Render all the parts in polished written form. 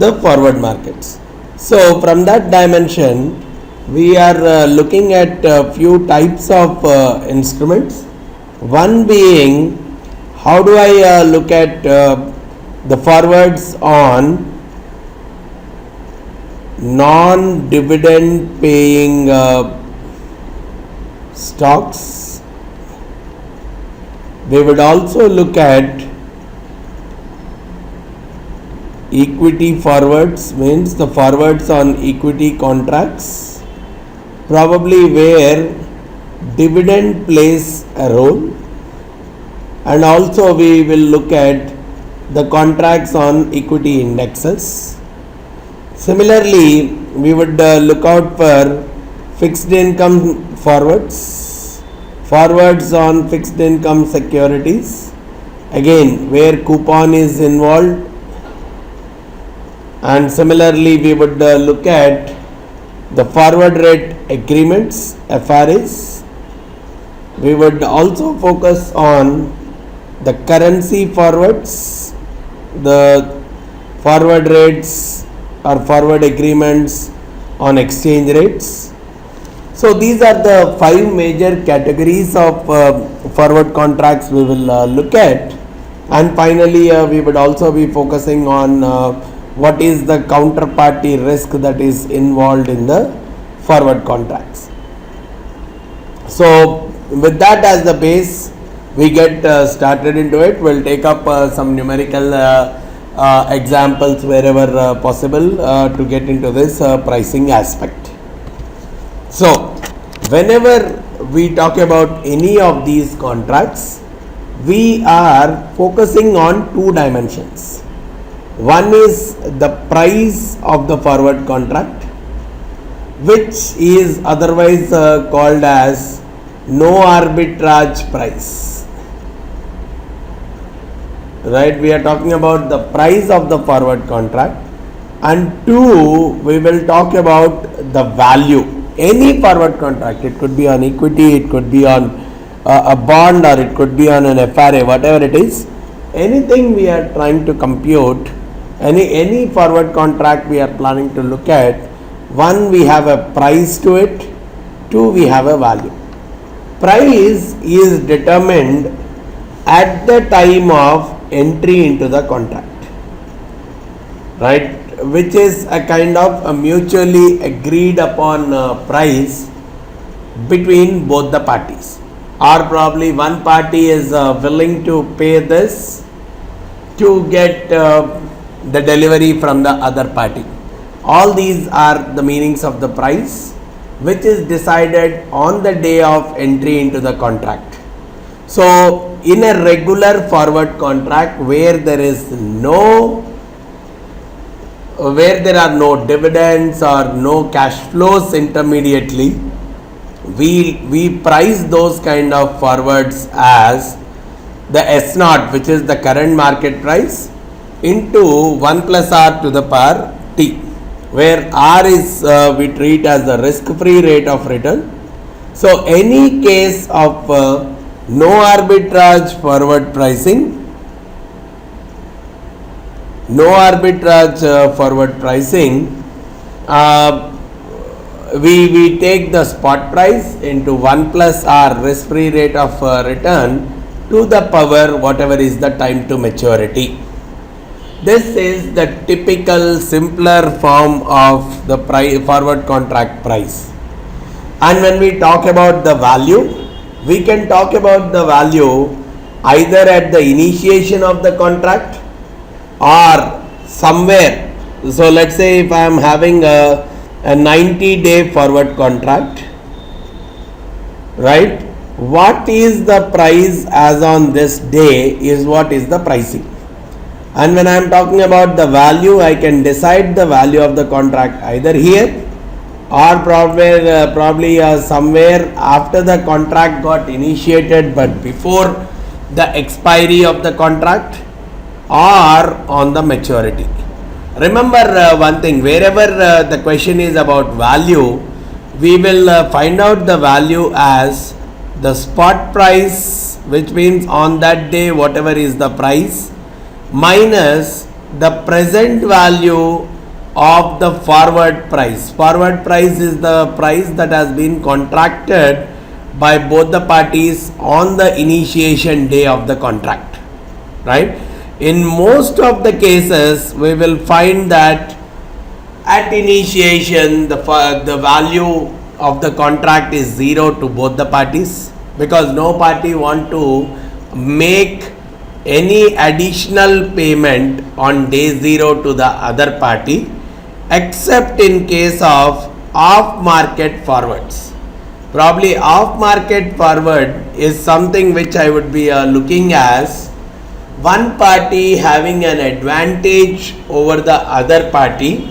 the forward markets. So from that dimension, we are looking at a few types of instruments. One being, how do I look at the forwards on non-dividend paying stocks. We would also look at equity forwards, means the forwards on equity contracts, probably where dividend plays a role, and also we will look at the contracts on equity indexes. Similarly, we would look out for fixed income forwards, forwards on fixed income securities, again where coupon is involved, and similarly we would look at the forward rate agreements, FRAs. We would also focus on the currency forwards, the forward rates or forward agreements on exchange rates. So these are the 5 major categories of forward contracts we will look at, and finally we would also be focusing on what is the counterparty risk that is involved in the forward contracts. So with that as the base, we get started into it. We'll take up some numerical examples wherever possible to get into this pricing aspect. So whenever we talk about any of these contracts, we are focusing on 2 dimensions. One is the price of the forward contract, which is otherwise called as no arbitrage price. Right, we are talking about the price of the forward contract. And 2, we will talk about the value. Any forward contract, it could be on equity, it could be on a bond, or it could be on an FRA, whatever it is. Anything we are trying to compute, any forward contract we are planning to look at, 1, we have a price to it, 2, we have a value. Price is determined at the time of entry into the contract, right, which is a kind of a mutually agreed upon price between both the parties, or probably one party is willing to pay this to get the delivery from the other party. All these are the meanings of the price, which is decided on the day of entry into the contract. So in a regular forward contract where there are no dividends or no cash flows intermediately, we price those kind of forwards as the S0, which is the current market price, into 1 plus R to the power T, where R is we treat as the risk-free rate of return. So any case of no arbitrage forward pricing, we take the spot price into 1 plus R risk-free rate of return to the power whatever is the time to maturity. This is the typical simpler form of the forward contract price. And when we talk about the value, we can talk about the value either at the initiation of the contract or somewhere. So let's say if I am having a 90-day forward contract, right, what is the price as on this day is what is the pricing. And when I am talking about the value, I can decide the value of the contract either here or probably somewhere after the contract got initiated but before the expiry of the contract, or on the maturity. Remember one thing, wherever the question is about value, we will find out the value as the spot price, which means on that day whatever is the price, minus the present value of the forward price. Forward price is the price that has been contracted by both the parties on the initiation day of the contract, right? In most of the cases, we will find that at initiation the value of the contract is 0 to both the parties, because no party want to make any additional payment on day 0 to the other party, except in case of off market forwards. Probably off market forward is something which I would be looking as one party having an advantage over the other party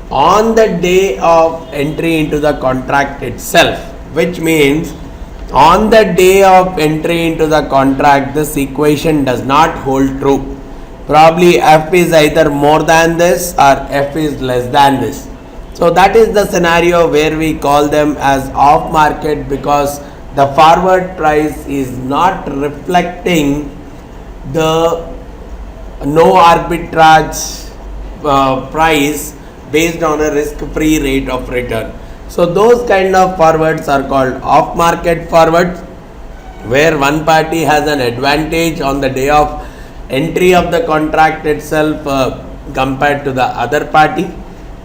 on the day of entry into the contract itself, which means on the day of entry into the contract this equation does not hold true. Probably F is either more than this or F is less than this. So that is the scenario where we call them as off market, because the forward price is not reflecting the no arbitrage price based on a risk-free rate of return. So those kind of forwards are called off market forwards, where one party has an advantage on the day of entry of the contract itself compared to the other party.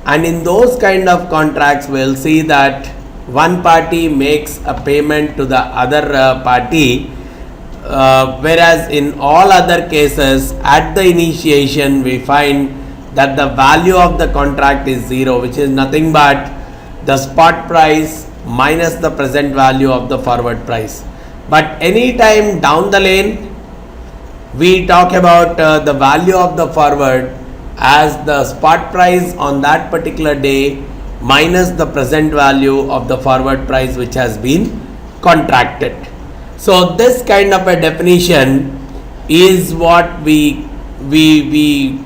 And in those kind of contracts, we'll see that one party makes a payment to the other party, whereas in all other cases at the initiation we find that the value of the contract is 0, which is nothing but the spot price minus the present value of the forward price. But any time down the lane we talk about the value of the forward as the spot price on that particular day minus the present value of the forward price which has been contracted. So this kind of a definition is what we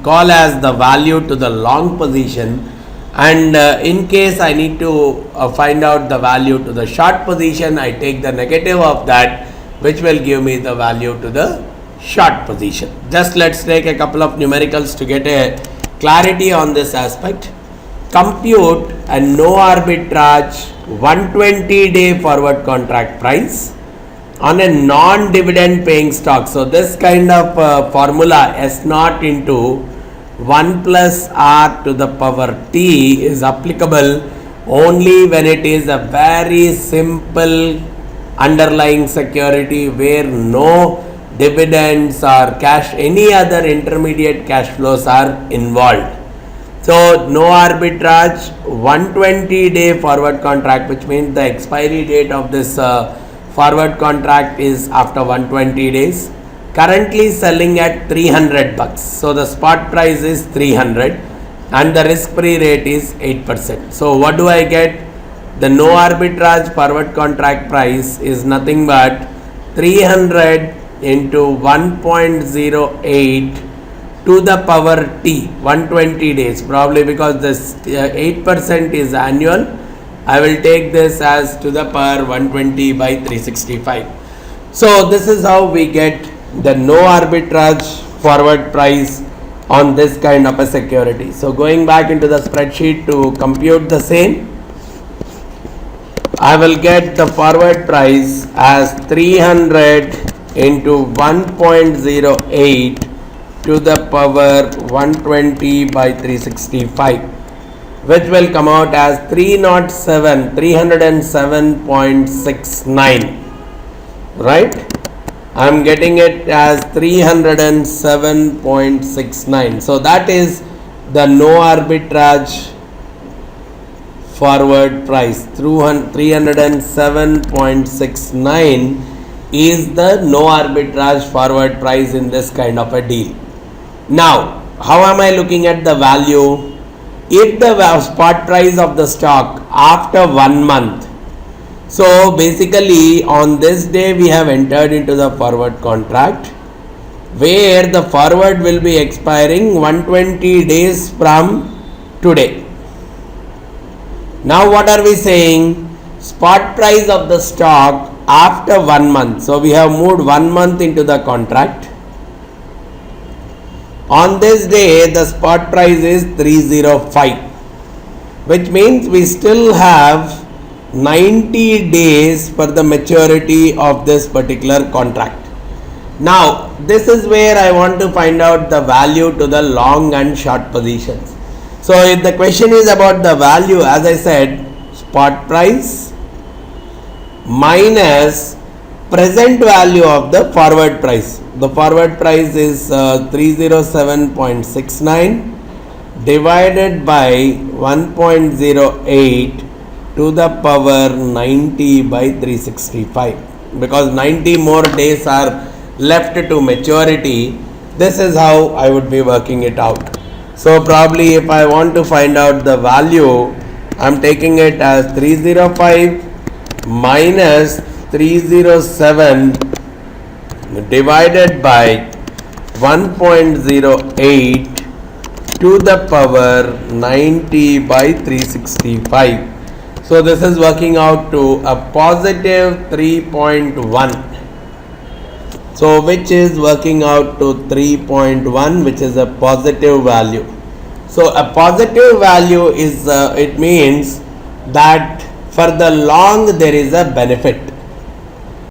call as the value to the long position, and in case I need to find out the value to the short position, I take the negative of that, which will give me the value to the short position. Just let's take a couple of numericals to get a clarity on this aspect. Compute a no arbitrage 120-day forward contract price on a non-dividend paying stock. So this kind of formula S naught into 1 plus R to the power T is applicable only when it is a very simple underlying security where no dividends or cash, any other intermediate cash flows are involved. So no arbitrage 120-day forward contract, which means the expiry date of this forward contract is after 120 days. Currently selling at 300 bucks. So the spot price is 300 and the risk-free rate is 8%. So what do I get? The no arbitrage forward contract price is nothing but 300 into 1.08 to the power T, 120 days, probably because this 8% is annual. I will take this as to the power 120 by 365. So this is how we get the no arbitrage forward price on this kind of a security. So going back into the spreadsheet to compute the same, I will get the forward price as 300 into 1.08 to the power 120 by 365, which will come out as 307.69, right? I am getting it as 307.69. So that is the no arbitrage forward price. 307.69 is the no arbitrage forward price in this kind of a deal. Now, how am I looking at the value? If the spot price of the stock after 1 month, so basically on this day we have entered into the forward contract where the forward will be expiring 120 days from today. Now what are we saying? Spot price of the stock after 1 month. So we have moved 1 month into the contract. On this day, the spot price is 305, which means we still have 90 days for the maturity of this particular contract. Now, this is where I want to find out the value to the long and short positions. So, if the question is about the value, as I said, spot price minus present value of the forward price. The forward price is 307.69 divided by 1.08 to the power 90 by 365, because 90 more days are left to maturity. This is how I would be working it out. So probably if I want to find out the value, I am taking it as 305 minus 307 divided by 1.08 to the power 90 by 365. So this is working out to a positive 3.1. So which is working out to 3.1, which is a positive value. So a positive value is, it means that for the long there is a benefit.